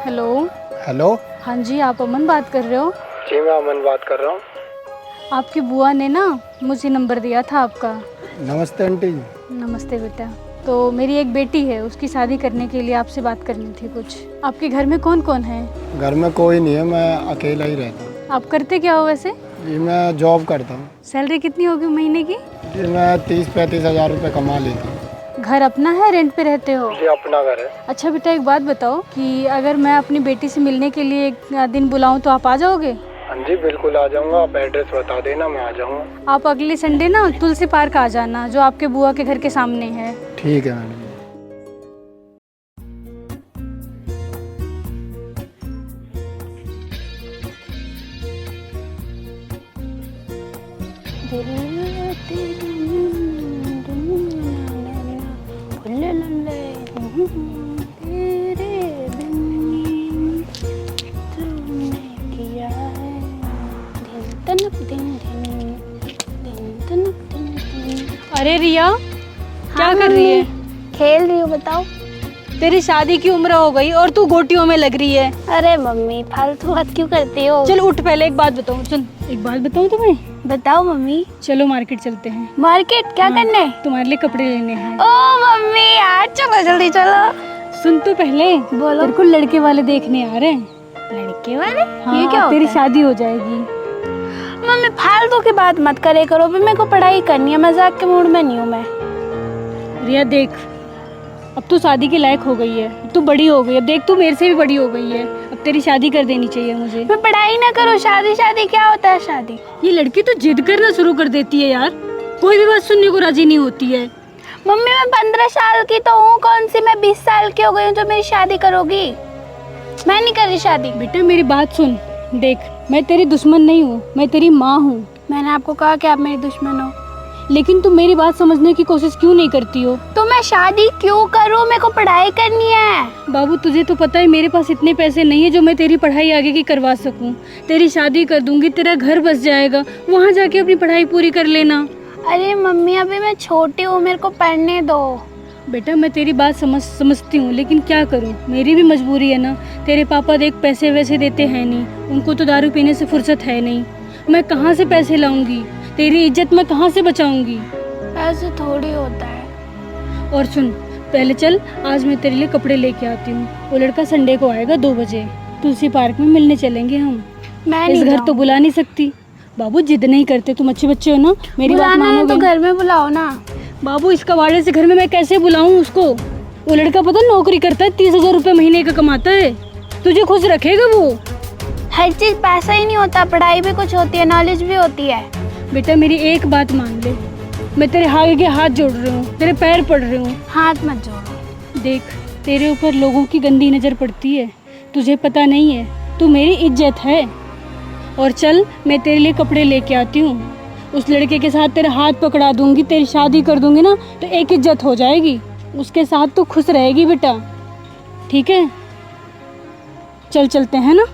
Hello. Hello. हाँ जी, आप अमन बात कर रहे हो? जी मैं अमन बात कर रहा हूँ। आपकी बुआ ने ना मुझे नंबर दिया था आपका। नमस्ते आंटी जी। नमस्ते बेटा। तो मेरी एक बेटी है, उसकी शादी करने के लिए आपसे बात करनी थी कुछ। आपके घर में कौन कौन है? घर में कोई नहीं है, मैं अकेला ही रहता हूँ। आप करते क्या हो वैसे? जी मैं जॉब करता हूँ। सैलरी कितनी होगी महीने की? जी मैं 30-35 हज़ार रुपये कमा लेता हूँ। घर अपना है, रेंट पे रहते हो? जी अपना घर है। अच्छा बेटा, एक बात बताओ कि अगर मैं अपनी बेटी से मिलने के लिए एक दिन बुलाऊं तो आप आ जाओगे? हाँ जी बिल्कुल आ जाऊँगा, आप एड्रेस बता देना, मैं आ जाऊँगा। आप अगले संडे ना तुलसी पार्क आ जाना, जो आपके बुआ के घर के सामने है। ठीक है मैडम। अरे रिया, क्या कर रही है? खेल रही हूँ। बताओ। तेरी शादी की उम्र हो गई और तू गोटियों में लग रही है। अरे मम्मी, फालतू बात क्यों करती हो? चल उठ, पहले एक बात बताऊं। चल एक बात बताऊं तुम्हें। बताओ मम्मी। चलो मार्केट चलते हैं। मार्केट क्या करना है? तुम्हारे लिए कपड़े लेने हैं। ओ मम्मी यार, चलो जल्दी चलो। सुन तो पहले, बोलो। तेरे को लड़के वाले देखने आ रहे हैं। लड़के वाले? हाँ, ये क्या तेरी होता है? शादी हो जाएगी। मम्मी फालतू की बात मत करे करो, भी मेरे को पढ़ाई करनी है, मजाक के मूड में नहीं हूँ मैं। रिया देख, अब तू शादी के लायक हो गई है, अब तू बड़ी हो गई है। देख तू मेरे से भी बड़ी हो गई है, अब तेरी शादी कर देनी चाहिए मुझे। मैं पढ़ाई ना करो, शादी शादी क्या होता है शादी? ये लड़की तो जिद करना शुरू कर देती है यार, कोई भी बात सुनने को राजी नहीं होती है। मम्मी मैं 15 साल की तो हूँ, कौन सी मैं 20 साल की हो गई हूँ जो मेरी शादी करोगी? मैं नहीं कर रही शादी। बेटा मेरी बात सुन, देख मैं तेरी दुश्मन नहीं हूँ, मैं तेरी माँ हूँ। मैंने आपको कहा कि आप मेरी दुश्मन हो? लेकिन तुम मेरी बात समझने की कोशिश क्यों नहीं करती हो? तो मैं शादी क्यों करूँ? मेरे को पढ़ाई करनी है। बाबू तुझे तो पता है मेरे पास इतने पैसे नहीं है जो मैं तेरी पढ़ाई आगे की करवा सकूं। तेरी शादी कर दूंगी, तेरा घर बस जाएगा, वहाँ जाके अपनी पढ़ाई पूरी कर लेना। अरे मम्मी अभी मैं छोटी हूँ, मेरे को पढ़ने दो। बेटा मैं तेरी बात समझती हूँ, लेकिन क्या करूँ, मेरी भी मजबूरी है ना। तेरे पापा देख पैसे वैसे देते हैं नहीं, उनको तो दारू पीने से फुर्सत है नहीं। मैं कहाँ से पैसे लाऊंगी? तेरी इज्जत मैं कहाँ से बचाऊंगी? ऐसे थोड़ी होता है। और सुन, पहले चल आज मैं तेरे लिए कपड़े लेके आती हूँ। वो लड़का संडे को आएगा 2 बजे, तुलसी पार्क में मिलने चलेंगे हम। मैं इस नहीं घर तो बुला नहीं सकती। बाबू जिद नहीं करते, तुम अच्छे बच्चे हो ना, मेरी बात बुलाना है मानोगे? तो घर में बुलाओ ना। बाबू इस कबाड़े से घर में मैं कैसे बुलाऊं उसको? वो लड़का पता नौकरी करता है, 30,000 रुपये महीने का कमाता है। तुझे खुश रखेगा वो? हर चीज पैसा ही नहीं होता, पढ़ाई भी कुछ होती है, नॉलेज भी होती है। बेटा मेरी एक बात मान ले, मैं तेरे आगे हाथ जोड़ रही हूँ, तेरे पैर पड़ रही हूँ। हाथ मत जोड़ो। देख तेरे ऊपर लोगों की गंदी नज़र पड़ती है, तुझे पता नहीं है, तू मेरी इज्जत है। और चल मैं तेरे लिए कपड़े लेके आती हूँ। उस लड़के के साथ तेरा हाथ पकड़ा दूंगी, तेरी शादी कर दूंगी ना, तो एक इज्जत हो जाएगी, उसके साथ तू खुश रहेगी बेटा, ठीक है? चल चलते हैं ना,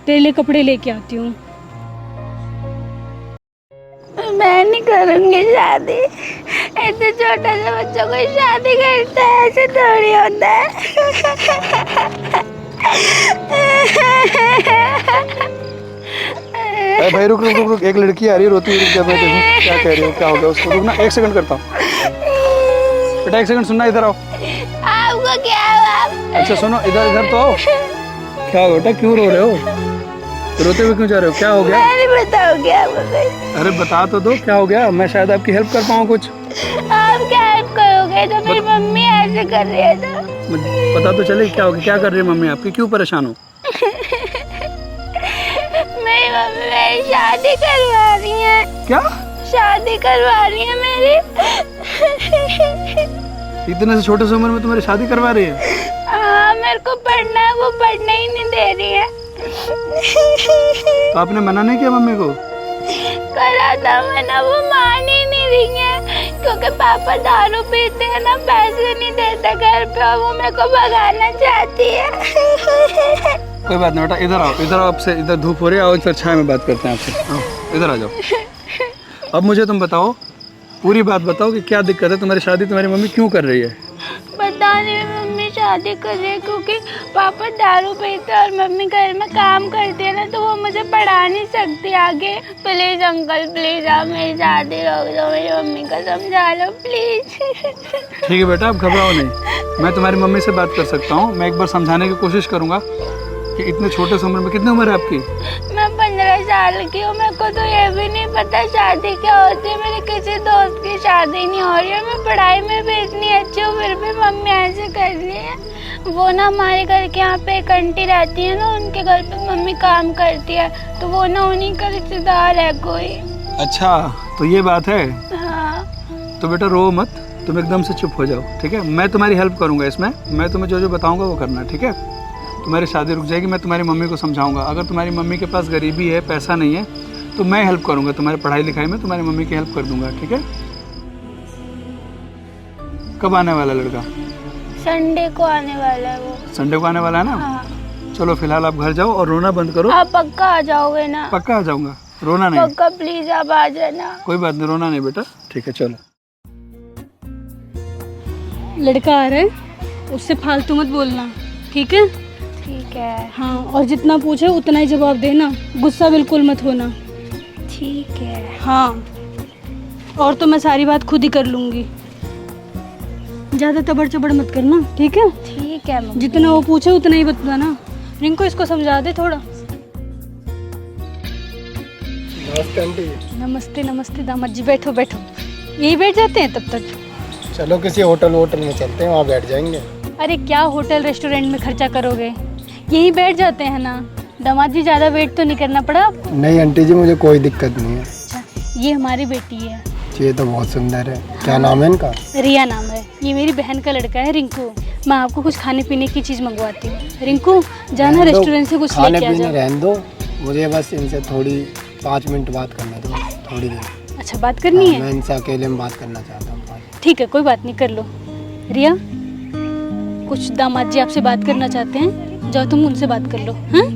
तेरे लिए कपड़े लेके आती हूँ। मैं नहीं करूँगी शादी। ऐसे छोटा सा बच्चा कोई शादी करता है? ऐसे थोड़ी होता है। भाई रुक रुक रुक रुक, एक लड़की आ रही है रोती हुई, रुक जा मैं देखूं क्या कह रही हो, क्या हो गया उसको। रुक ना, 1 सेकंड करता हूँ बेटा, 1 सेकंड सुनना, इधर आओ। आपको क्या हुआ? अच्छा सुनो, इधर इधर तो आओ। क्या हो बेटा, क्यों रो रहे हो? रोते हुए क्यों जा रहे हो, क्या हो गया? मैं नहीं बताऊंगी आपको। अरे बता तो दो क्या हो गया, मैं शायद आपकी हेल्प कर पाऊँ कुछ। आप क्या हेल्प करोगे जब मेरी मम्मी ऐसे कर रही है तो? पता तो चले क्या हो गया, क्या कर रही है मम्मी आपकी, क्यों परेशान हो? मेरी मम्मी मेरी शादी करवा रही है। क्या शादी करवा रही है मेरी? इतने से छोटे से उम्र में तुम्हारी शादी करवा रही है? हाँ मेरे को पढ़ना है, वो पढ़ने ही नहीं दे रही है। तो आपने मना नहीं किया मम्मी को? करा था मैंने, वो मान ही नहीं रही है, क्योंकि पापा दारू पीते हैं ना, पैसे नहीं देते घर पे, और वो मेरे को भगाना चाहती है। कोई बात नहीं बेटा, इधर आओ, इधर आओ, आपसे इधर धूप हो रही है, आओ इधर छाया में बात करते हैं आपसे। आओ इधर आ जाओ। अब मुझे तुम बताओ, पूरी बात बताओ कि क्या दिक्कत है, तुम्हारी शादी तुम्हारी मम्मी क्यों कर रही है? पता नहीं मम्मी शादी कर रही है, क्योंकि पापा दारू पीते और मम्मी घर में काम करती है ना, तो वो मुझे पढ़ा नहीं सकती आगे। प्लीज अंकल प्लीज आप मेरी शादी रोक दो, मेरी मम्मी को समझा लो प्लीज। ठीक है बेटा, आप घबराओ नहीं, मैं तुम्हारी मम्मी से बात कर सकता हूँ। मैं एक बार समझाने की कोशिश करूँगा कि इतने छोटे से उम्र में, कितनी उम्र है आपकी? मैं 15 साल की हूँ, मेरे को तो ये भी नहीं पता शादी क्या होती है। मेरे किसी दोस्त की शादी नहीं हो रही है, मैं पढ़ाई में भी इतनी अच्छी हूँ, फिर भी मम्मी ऐसे कर रही है। वो ना हमारे घर के यहाँ पे एक आंटी रहती है ना, उनके घर पे मम्मी काम करती है, तो वो ना उन्हीं का रिश्तेदार है कोई। अच्छा, तो ये बात है। हाँ। तो बेटा रो मत, तुम एकदम से चुप हो जाओ, ठीक है? मैं तुम्हारी हेल्प करूँगा इसमें, मैं तुम्हें जो जो बताऊँगा वो करना, ठीक है? तुम्हारी शादी रुक जाएगी, मैं तुम्हारी मम्मी को समझाऊंगा। अगर तुम्हारी मम्मी के पास गरीबी है, पैसा नहीं है, तो मैं हेल्प करूंगा तुम्हारी पढ़ाई लिखाई में, तुम्हारी मम्मी की हेल्प कर दूंगा, ठीक है? कब आने वाला लड़का? संडे को आने वाला है वो। संडे को आने वाला है ना? हाँ। चलो फिलहाल आप घर जाओ और रोना बंद करो। आप पक्का आ जाओगे ना? पक्का आ जाऊंगा, रोना नहीं। पक्का प्लीज आप आ जाना। कोई बात नहीं, रोना नहीं बेटा, ठीक है? चलो। लड़का आ रहा है, उससे फालतू मत बोलना, ठीक है? ठीक है। हाँ, और जितना पूछे उतना ही जवाब देना, गुस्सा बिल्कुल मत होना। ठीक है। हाँ, और तो मैं सारी बात खुद ही कर लूँगी, ज़्यादा तबड़ चबड़ मत करना, ठीक है? ठीक है मम्मी। जितना वो पूछे उतना ही बताना। रिंकू इसको समझा दे थोड़ा। नमस्ते आंटी। नमस्ते नमस्ते दामाद जी, बैठो बैठो, यही बैठ जाते हैं तब तक। चलो किसी होटल में चलते हैं, वहाँ बैठ जाएंगे। अरे क्या होटल रेस्टोरेंट में खर्चा करोगे, यहीं बैठ जाते हैं ना। दामाद जी ज़्यादा वेट तो नहीं करना पड़ा आपको? नहीं आंटी जी, मुझे कोई दिक्कत नहीं है। अच्छा, ये हमारी बेटी है। ये तो बहुत सुंदर है। क्या नाम है इनका? रिया नाम है। ये मेरी बहन का लड़का है रिंकू। मैं आपको कुछ खाने पीने की चीज़ मंगवाती हूँ। रिंकू जाना रेस्टोरेंट से कुछ लेके आ जा। रहने दो, मुझे बस इनसे थोड़ी 5 मिनट बात करना दो, थोड़ी देर। अच्छा, बात करनी है? मैं इनसे अकेले में बात करना चाहता हूँ। ठीक है, कोई बात नहीं, कर लो। रिया, कुछ दामाद जी आपसे बात करना चाहते हैं, जाओ तुम उनसे बात कर लो। हाँ,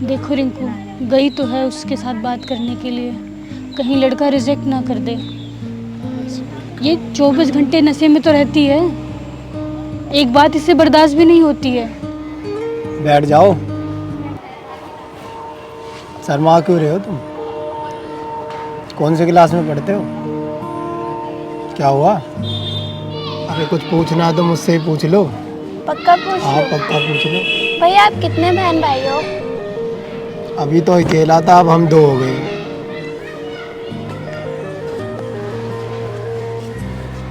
देखो रिंकू गई तो है उसके साथ बात करने के लिए, कहीं लड़का रिजेक्ट ना कर दे। ये 24 घंटे नशे में तो रहती है, एक बात इससे बर्दाश्त भी नहीं होती है। बैठ जाओ। शर्मा क्यों रहे हो तुम? कौन से क्लास में पढ़ते हो? क्या हुआ? अगर कुछ पूछना है तो मुझसे ही पूछ लो। पक्का पूछ हाँ लो। पक्का पूछ लो। भैया आप कितने बहन भाई हो? अभी तो अकेला था, अब हम 2 हो गए।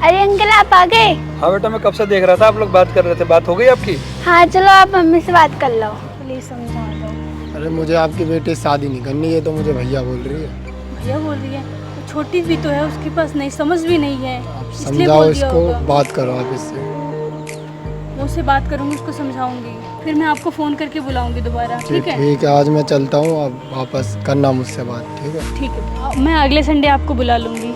अरे अंकल आप आ गए? हाँ बेटा, मैं कब से देख रहा था, आप लोग बात कर रहे थे। बात हो गई आपकी? हाँ चलो आप मम्मी से बात कर लो, प्लीज समझा दो। अरे मुझे आपकी बेटी से शादी नहीं करनी है, तो मुझे भैया बोल रही है। भैया बोल रही है? तो छोटी भी तो है, उसके पास नहीं समझ भी नहीं है, आप इसलिए समझाओ बोल दिया इसको, होगा। बात करो आप इससे। मैं उससे बात करूँगी, उसको समझाऊंगी, फिर मैं आपको फ़ोन करके बुलाऊंगी दोबारा, ठीक है? ठीक है, आज मैं चलता हूँ, आप वापस करना मुझसे बात, ठीक है? ठीक है, मैं अगले संडे आपको बुला लूँगी,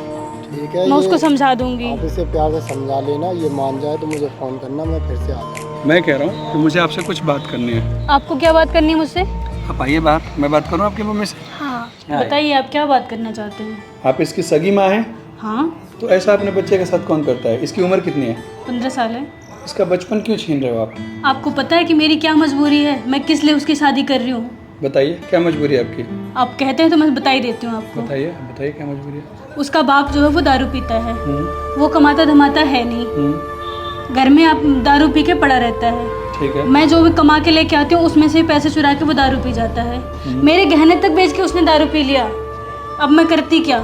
ठीक है। मैं उसको समझा दूँगी। आप इसे प्यार से समझा लेना, ये मान जाए तो मुझे फ़ोन करना, मैं फिर से आ जाऊँगा। मैं कह रहा हूँ कि मुझे आपसे कुछ बात करनी है। आपको क्या बात करनी है मुझसे? आप आइए बाहर, मैं बात करूँ आपकी मम्मी से। हाँ बताइए आप क्या बात करना चाहते हैं? आप इसकी सगी माँ हैं? हाँ, तो ऐसा अपने बच्चे के साथ कौन करता है? इसकी उम्र कितनी है? 15 साल है। इसका बचपन क्यों छीन रहे हो आप? आपको पता है कि मेरी क्या मजबूरी है, मैं किस लिए उसकी शादी कर रही हूँ? बताइए, क्या मजबूरी है आपकी? आप कहते हैं तो मैं बता ही देती हूँ आपको। बताइए बताइए, क्या मजबूरी है? उसका बाप जो है वो दारू पीता है, वो कमाता धमाता है नहीं, घर में आप दारू पी के पड़ा रहता है। ठीक है। मैं जो भी कमा के लेके आती हूँ उसमें से पैसे चुरा के वो दारू पी जाता है। मेरे गहने तक बेच के उसने दारू पी लिया। अब मैं करती क्या?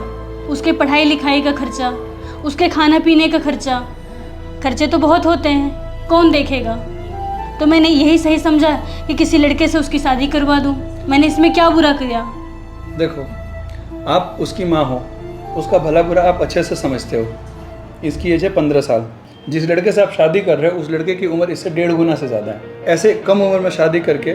उसके पढ़ाई लिखाई का खर्चा, उसके खाना पीने का खर्चा, खर्चे तो बहुत होते हैं, कौन देखेगा? तो मैंने यही सही समझा कि किसी लड़के से उसकी शादी करवा दूँ। मैंने इसमें क्या बुरा किया? देखो, आप उसकी माँ हो, उसका भला बुरा आप अच्छे से समझते हो। इसकी एज है 15 साल। जिस लड़के से आप शादी कर रहे हो उस लड़के की उम्र इससे 1.5 गुना से ज़्यादा है। ऐसे कम उम्र में शादी करके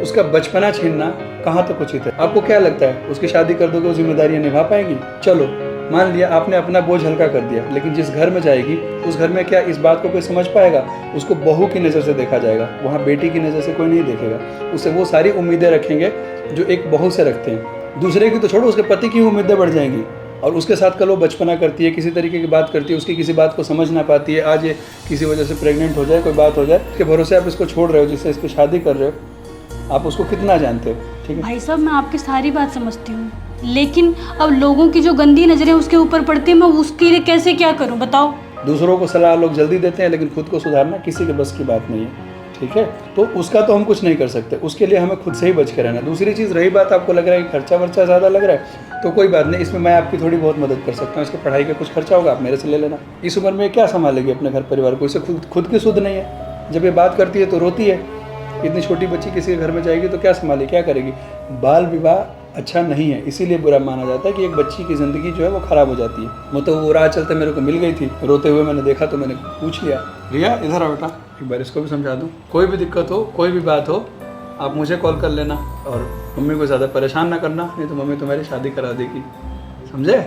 उसका बचपना छीनना कहाँ तक उचित है? आपको क्या लगता है उसकी शादी कर दोगे, वो जिम्मेदारियाँ निभा पाएंगी? चलो मान लिया आपने अपना बोझ हल्का कर दिया, लेकिन जिस घर में जाएगी उस घर में क्या इस बात को कोई समझ पाएगा? उसको बहू की नज़र से देखा जाएगा, वहाँ बेटी की नज़र से कोई नहीं देखेगा। उससे वो सारी उम्मीदें रखेंगे जो एक बहू से रखते हैं। दूसरे की तो छोड़ो, उसके पति की उम्मीदें बढ़ जाएंगी। और उसके साथ कल वो बचपना करती है, किसी तरीके की बात करती है, उसकी किसी बात को समझ ना पाती है, आज ये किसी वजह से प्रेग्नेंट हो जाए, कोई बात हो जाए, उसके भरोसे आप इसको छोड़ रहे हो, जिससे इसकी शादी कर रहे हो, आप उसको कितना जानते हो? ठीक है भाई साहब, मैं आपकी सारी बात समझती हूँ, लेकिन अब लोगों की जो गंदी नज़रें उसके ऊपर पड़ती है, मैं उसके लिए कैसे क्या करूँ बताओ? दूसरों को सलाह लोग जल्दी देते हैं, लेकिन खुद को सुधारना किसी के बस की बात नहीं है। ठीक है, तो उसका तो हम कुछ नहीं कर सकते, उसके लिए हमें खुद से ही बच के रहना। दूसरी चीज़, रही बात आपको लग रहा है कि खर्चा वर्चा ज़्यादा लग रहा है, तो कोई बात नहीं, इसमें मैं आपकी थोड़ी बहुत मदद कर सकता हूँ। इसके पढ़ाई का कुछ खर्चा होगा, आप मेरे से ले लेना। इस उम्र में क्या संभालेगी अपने घर परिवार को? इसे खुद की सुध नहीं है। जब ये बात करती है तो रोती है। इतनी छोटी बच्ची किसी के घर में जाएगी तो क्या संभाले, क्या करेगी? बाल विवाह अच्छा नहीं है, इसीलिए बुरा माना जाता है कि एक बच्ची की ज़िंदगी जो है वो ख़राब हो जाती है। वो तो वो राह चलते मेरे को मिल गई थी, रोते हुए मैंने देखा तो मैंने पूछ लिया, रिया इधर आओ बेटा, एक बार इसको भी समझा दूँ। कोई भी दिक्कत हो, कोई भी बात हो, आप मुझे कॉल कर लेना, और मम्मी को ज़्यादा परेशान ना करना, नहीं तो मम्मी तुम्हारी शादी करा देगी, समझे?